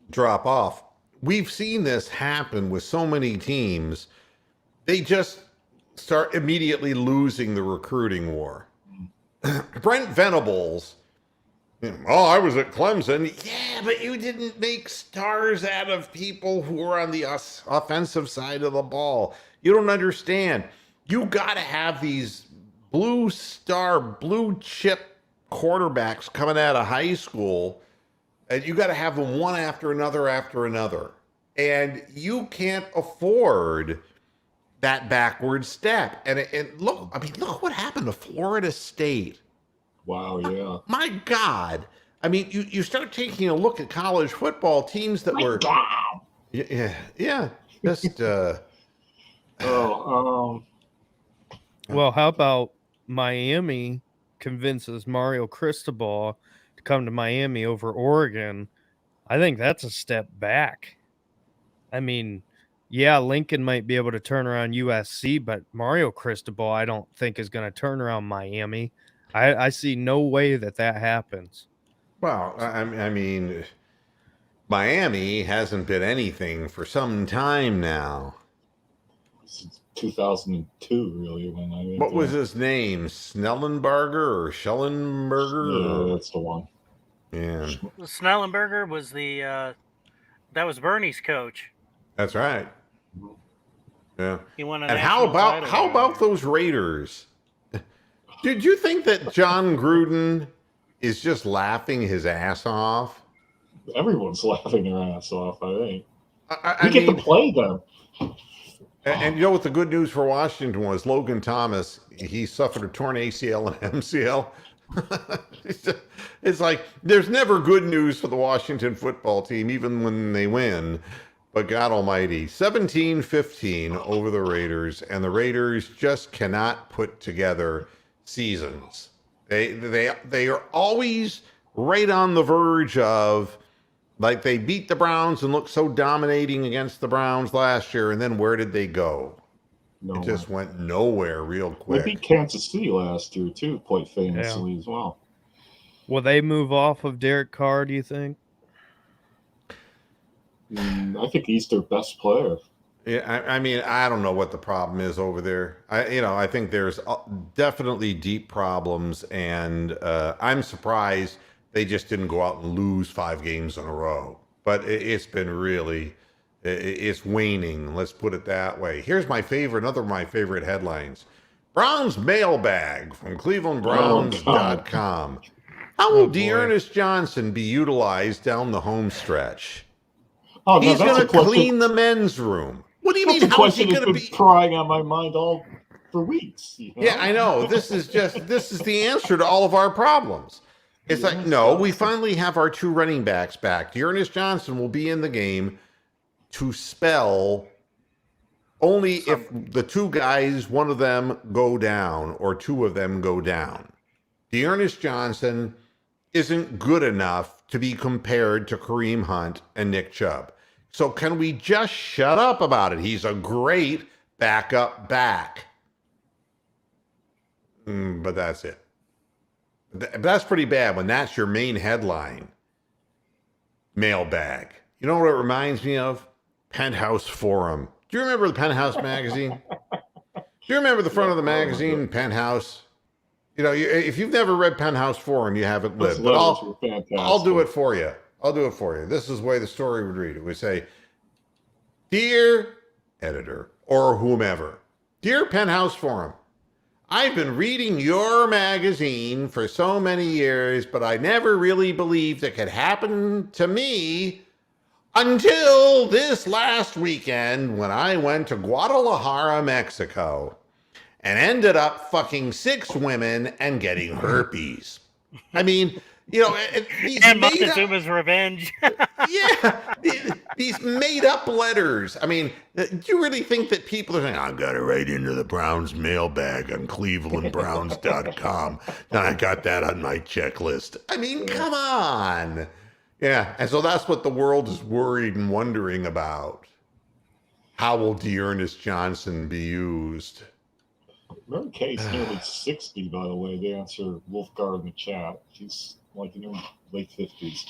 drop off, we've seen this happen with so many teams. They just start immediately losing the recruiting war. Brent Venables, oh, I was at Clemson. Yeah, but you didn't make stars out of people who were on the offensive side of the ball. You don't understand. You got to have these blue chip quarterbacks coming out of high school, and you got to have them one after another. And you can't afford that backward step. And look what happened to Florida State. Wow, yeah. My God. I mean, you start taking a look at college football teams that were. God. Yeah. Just. Well, how about Miami convinces Mario Cristobal to come to Miami over Oregon? I think that's a step back. I mean, yeah, Lincoln might be able to turn around USC, but Mario Cristobal, I don't think is going to turn around Miami. I see no way that happens. Well, I mean, Miami hasn't been anything for some time now. Since 2002, really, when I went. What was his name? Snellenberger or Schellenberger? Yeah, that's the one. Yeah. Snellenberger was that was Bernie's coach. That's right. Yeah. He won and how about those Raiders? Did you think that John Gruden is just laughing his ass off? Everyone's laughing their ass off, I think. I get to play them. And you know what the good news for Washington was? Logan Thomas, he suffered a torn ACL and MCL. It's like there's never good news for the Washington football team, even when they win. But God almighty, 17-15 over the Raiders, and the Raiders just cannot put together seasons. They are always right on the verge of, like, they beat the Browns and looked so dominating against the Browns last year, and then where did they go? Nowhere. It just went nowhere real quick. They beat Kansas City last year too, quite famously as well. Will they move off of Derek Carr, do you think? I think he's their best player. Yeah, I mean, I don't know what the problem is over there. I think there's definitely deep problems, and I'm surprised they just didn't go out and lose 5 games in a row. But it's been really, it's waning. Let's put it that way. Here's another of my favorite headlines. Browns mailbag from clevelandbrowns.com. How will Dearness Johnson be utilized down the home stretch? Oh, he's going to clean the men's room. What do you mean? How is he going to be prying on my mind for weeks? You know? Yeah, I know. This is the answer to all of our problems. It's like, no, we finally have our 2 running backs back. Dearness Johnson will be in the game to spell only if the 2 guys, one of them go down or 2 of them go down. Dearness Johnson isn't good enough to be compared to Kareem Hunt and Nick Chubb. So can we just shut up about it? He's a great backup back. But that's it. That's pretty bad when that's your main headline. Mailbag. You know what it reminds me of? Penthouse Forum. Do you remember the Penthouse magazine? Do you remember the front of the magazine, Penthouse? You know, if you've never read Penthouse Forum, you haven't lived. But I'll do it for you. This is the way the story would read. It would say, Dear editor or whomever, Dear Penthouse Forum, I've been reading your magazine for so many years, but I never really believed it could happen to me until this last weekend when I went to Guadalajara, Mexico, and ended up fucking 6 women and getting herpes. I mean, you know, and Montezuma's revenge. Yeah, these made-up letters. I mean, do you really think that people are saying, I got it right into the Browns mailbag on clevelandbrowns.com, and I got that on my checklist? I mean, come on. Yeah, and so that's what the world is worried and wondering about. How will Dearness Johnson be used? Mary Kay's nearly 60, by the way. They answer Wolfgard in the chat. She's like in her late 50s.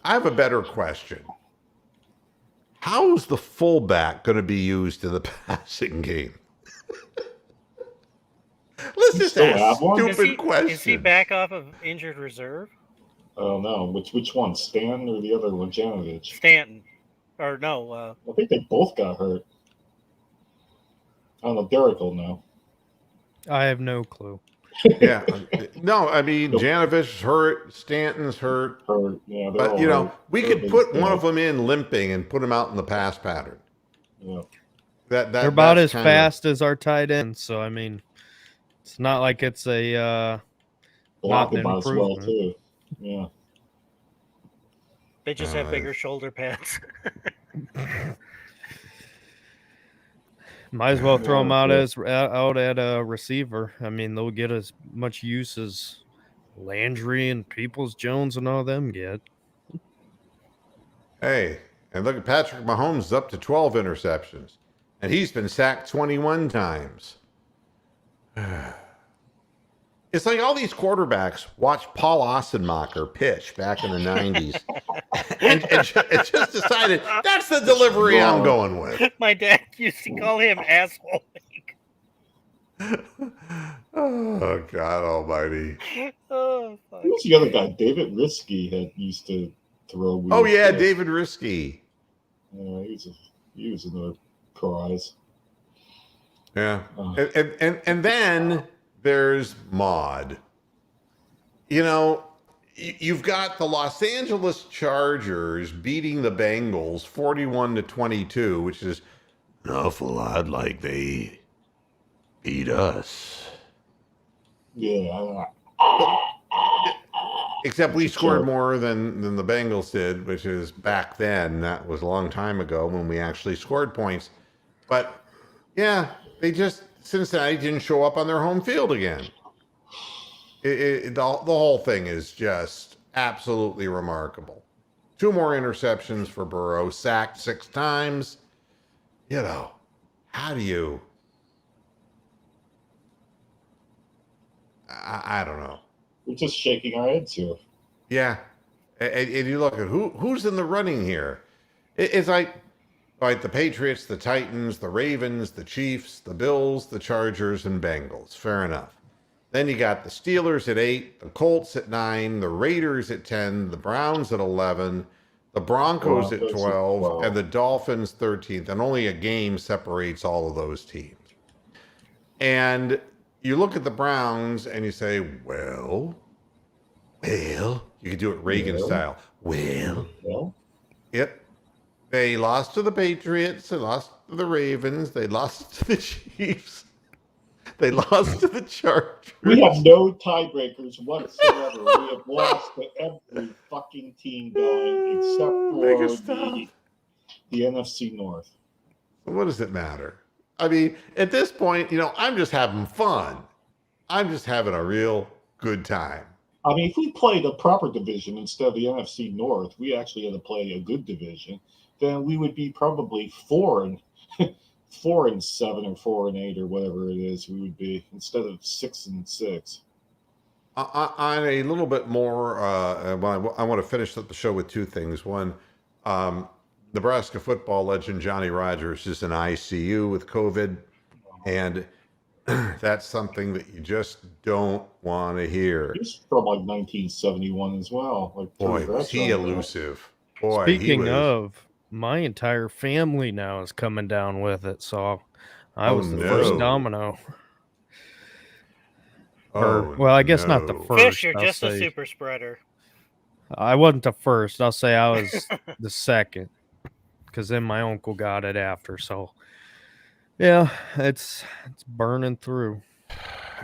I have a better question. how's the fullback going to be used in the passing game? Let's just ask stupid questions. Is he back off of injured reserve? Oh no, which one, Stanton or the other one, Janovich? Stanton, or no? I think they both got hurt. I don't know. Derek will know. I have no clue. Yeah, no, I mean Janovich's hurt, Stanton's hurt. Yeah, but you know, we could put one of them in limping and put him out in the pass pattern. Yeah, they're about as fast as our tight ends. So I mean, it's not like it's a block about as well too. Yeah, they just have bigger shoulder pads. Might as well throw them out at a receiver. I mean, they'll get as much use as Landry and Peoples-Jones and all them get. Hey, and look at Patrick Mahomes is up to 12 interceptions, and he's been sacked 21 times. It's like all these quarterbacks watched Paul Ossenmacher pitch back in the 90s and just decided that's the delivery I'm going with. My dad used to call him asshole. Oh, God almighty. Oh, fuck. Who's the other guy? David Risky used to throw weird stuff. David Risky. Yeah, he was another prize. Yeah. And then there's Maud. You know, you've got the Los Angeles Chargers beating the Bengals 41-22, which is an awful lot like they beat us. Yeah. Except we scored more than the Bengals did, which is back then. That was a long time ago when we actually scored points. But yeah, Cincinnati didn't show up on their home field again. The whole thing is just absolutely remarkable. 2 more interceptions for Burrow, sacked 6 times. You know, how do you... I don't know. We're just shaking our heads here. Yeah. And you look at who's in the running here. It's like the Patriots, the Titans, the Ravens, the Chiefs, the Bills, the Chargers, and Bengals. Fair enough. Then you got the Steelers at 8, the Colts at 9, the Raiders at 10, the Browns at 11, the Broncos at 12, and the Dolphins 13th. And only a game separates all of those teams. And you look at the Browns and you say, well, you could do it Reagan style. Yep. They lost to the Patriots. They lost to the Ravens. They lost to the Chiefs. They lost to the Chargers. We have no tiebreakers whatsoever. We have lost to every fucking team going except for the NFC North. What does it matter? I mean, at this point, you know, I'm just having fun. I'm just having a real good time. I mean, if we played a proper division instead of the NFC North, we actually had to play a good division, then we would be probably 4-7 or 4-8 or whatever it is we would be instead of 6-6. On a little bit more, I want to finish up the show with 2 things. One, Nebraska football legend Johnny Rodgers is in ICU with COVID, and that's something that you just don't want to hear. He's from like 1971 as well. Like, boy, was he elusive. Boy, speaking of, my entire family now is coming down with it, so I was the first domino. I guess not the first. Fish, you're just a super spreader. I wasn't the first. I'll say I was the second, because then my uncle got it after. So, yeah, it's burning through.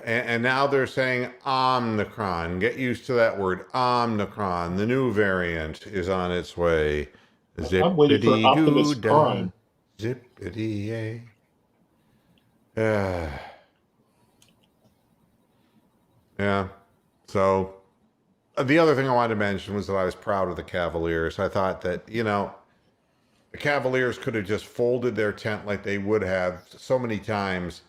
And now they're saying Omicron. Get used to that word, Omicron. The new variant is on its way. I'm waiting for Optimus Prime. Zippity-yay. Yeah. So the other thing I wanted to mention was that I was proud of the Cavaliers. I thought that, you know, the Cavaliers could have just folded their tent like they would have so many times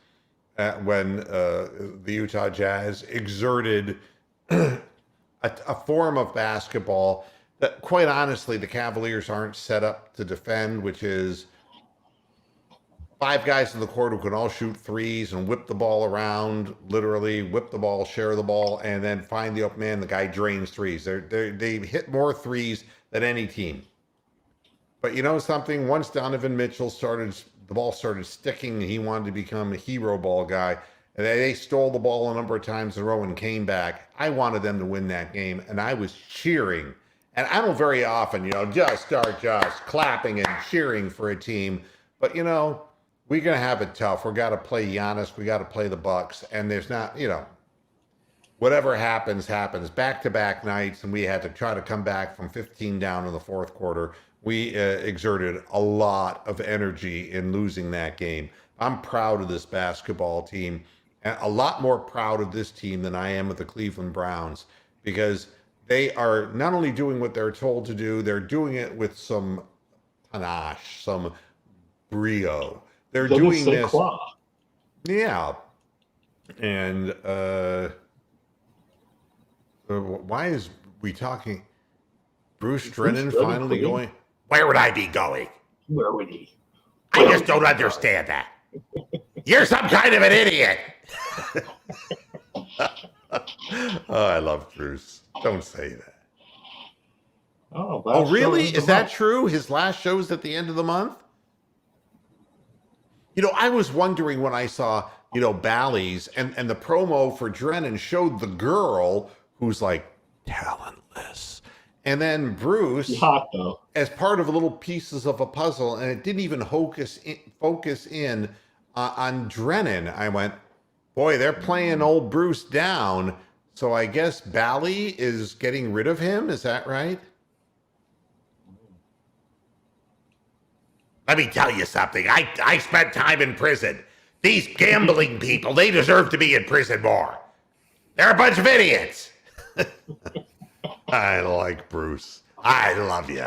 when the Utah Jazz exerted a form of basketball that quite honestly, the Cavaliers aren't set up to defend, which is 5 guys in the court who can all shoot threes and whip the ball around, literally whip the ball, share the ball, and then find the open man. The guy drains threes. They hit more threes than any team. But you know something? Once Donovan Mitchell the ball started sticking, and he wanted to become a hero ball guy. And they stole the ball a number of times in a row and came back. I wanted them to win that game, and I was cheering. And I don't very often, just start clapping and cheering for a team. But, we're going to have it tough. We got to play Giannis. We got to play the Bucks. And there's not, whatever happens. Back-to-back nights, and we had to try to come back from 15 down in the fourth quarter. We exerted a lot of energy in losing that game. I'm proud of this basketball team, and a lot more proud of this team than I am of the Cleveland Browns, because they are not only doing what they're told to do, they're doing it with some panache, some brio. They're doing this. Yeah. And why is we talking Bruce Drennan finally going? Where would I be going? Where would he? I just don't understand that. You're some kind of an idiot. Oh, I love Bruce. Don't say that. Oh, really? Is that true? His last show's at the end of the month? I was wondering when I saw, Bally's and the promo for Drennan showed the girl who's like talentless. And then Bruce, hot, though, as part of little pieces of a puzzle, and it didn't even focus in on Drennan. I went, boy, they're playing old Bruce down. So I guess Bally is getting rid of him. Is that right? Let me tell you something. I spent time in prison. These gambling people, they deserve to be in prison more. They're a bunch of idiots. I like Bruce. I love you.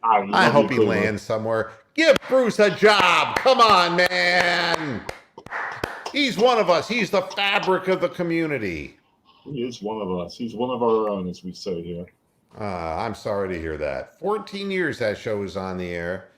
I hope he lands somewhere. Give Bruce a job. Come on, man. He's one of us. He's the fabric of the community. He is one of us. He's one of our own, as we say here. I'm sorry to hear that. 14 years that show was on the air.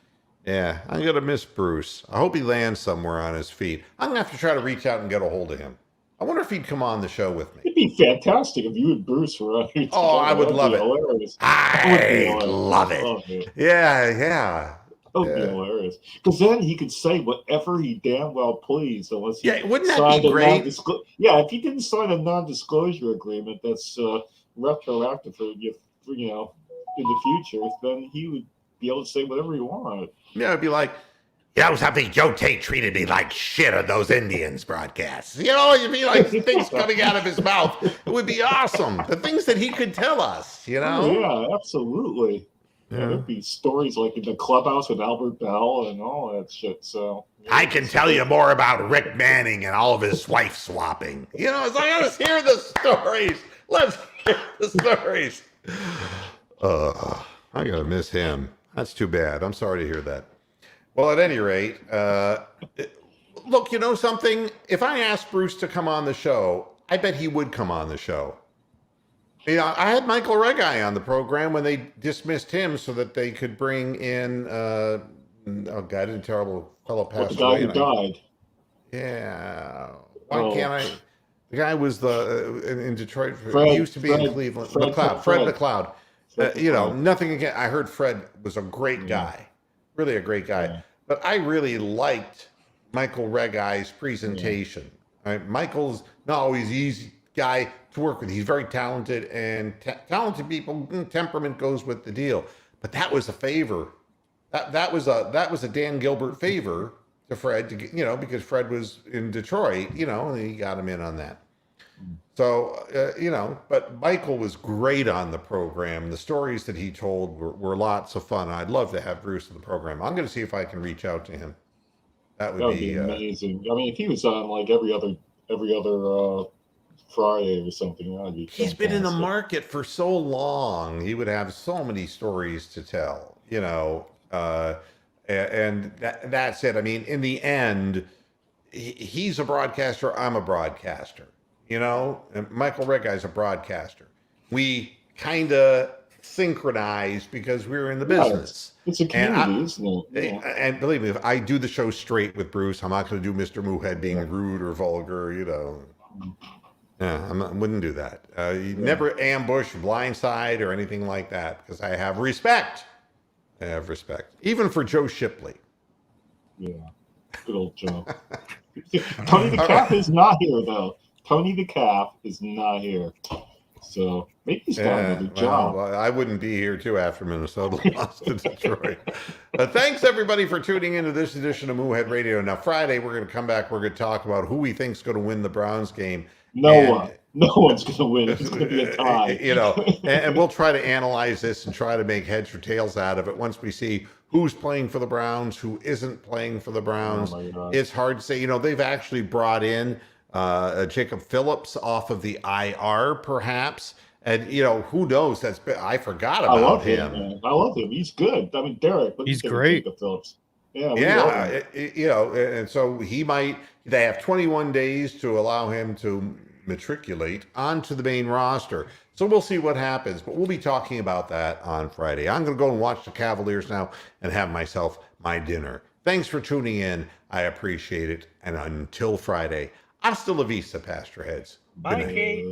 Yeah, I'm going to miss Bruce. I hope he lands somewhere on his feet. I'm going to have to try to reach out and get a hold of him. I wonder if he'd come on the show with me. It'd be fantastic if you and Bruce were on here. Oh, I would love it. Hilarious. I love it. Yeah. That would be hilarious. Because then he could say whatever he damn well pleased, unless he wouldn't that be great? If he didn't sign a non-disclosure agreement that's retroactive for in the future, then he would be able to say whatever he wanted. Yeah, it'd be like, something, Joe Tate treated me like shit on those Indians broadcasts. It'd be like things coming out of his mouth. It would be awesome. The things that he could tell us, Oh, yeah, absolutely. Yeah. There'd be stories like in the clubhouse with Albert Bell and all that shit. So I can tell you more about Rick Manning and all of his wife swapping. It's like, let's hear the stories. Let's hear the stories. I gotta miss him. That's too bad. I'm sorry to hear that. Well, at any rate, look, something? If I asked Bruce to come on the show, I bet he would come on the show. I had Michael Regai on the program when they dismissed him so that they could bring in, a terrible fellow passed away. The guy who died. Yeah. Why can't I? The guy was in Detroit. He used to be in Cleveland. Fred McLeod. Nothing again. I heard Fred was a great guy. Really a great guy. Yeah. But I really liked Michael Regai's presentation. Yeah. Right? Michael's not always easy guy to work with. He's very talented, and talented people, temperament goes with the deal. But that was a favor. That was a Dan Gilbert favor to Fred to get, because Fred was in Detroit, and he got him in on that. So, but Michael was great on the program. The stories that he told were lots of fun. I'd love to have Bruce in the program. I'm going to see if I can reach out to him. That would be amazing. If he was on like every other Friday or something, that'd be He's been in the market for so long. He would have so many stories to tell, and that's it. In the end, he's a broadcaster. I'm a broadcaster. And Michael Regai's a broadcaster. We kind of synchronized because we're in the business. It's a community, isn't it? Yeah. And believe me, if I do the show straight with Bruce, I'm not going to do Mr. Moohead being rude or vulgar, Yeah, I wouldn't do that. You never ambush, blindside, or anything like that because I have respect. Even for Joe Shipley. Yeah, good old Joe. Tony the Calf is not here, though. Tony the Calf is not here. So maybe he's got another job. Well, I wouldn't be here, too, after Minnesota lost to Detroit. Thanks, everybody, for tuning into this edition of Moohead Radio. Now, Friday, we're going to come back. We're going to talk about who we think's going to win the Browns game. No one's going to win. It's going to be a tie. And we'll try to analyze this and try to make heads or tails out of it once we see who's playing for the Browns, who isn't playing for the Browns. It's hard to say. They've actually brought in Jacob Phillips off of the IR, perhaps. And, who knows? I forgot about him. Man. I love him. He's good. I mean, Derek. He's great. Jacob Phillips. Yeah. And so they have 21 days to allow him to matriculate onto the main roster. So we'll see what happens, but we'll be talking about that on Friday. I'm going to go and watch the Cavaliers now and have myself my dinner. Thanks for tuning in. I appreciate it. And until Friday, hasta la vista, Pastor Heads. Bye, Kate.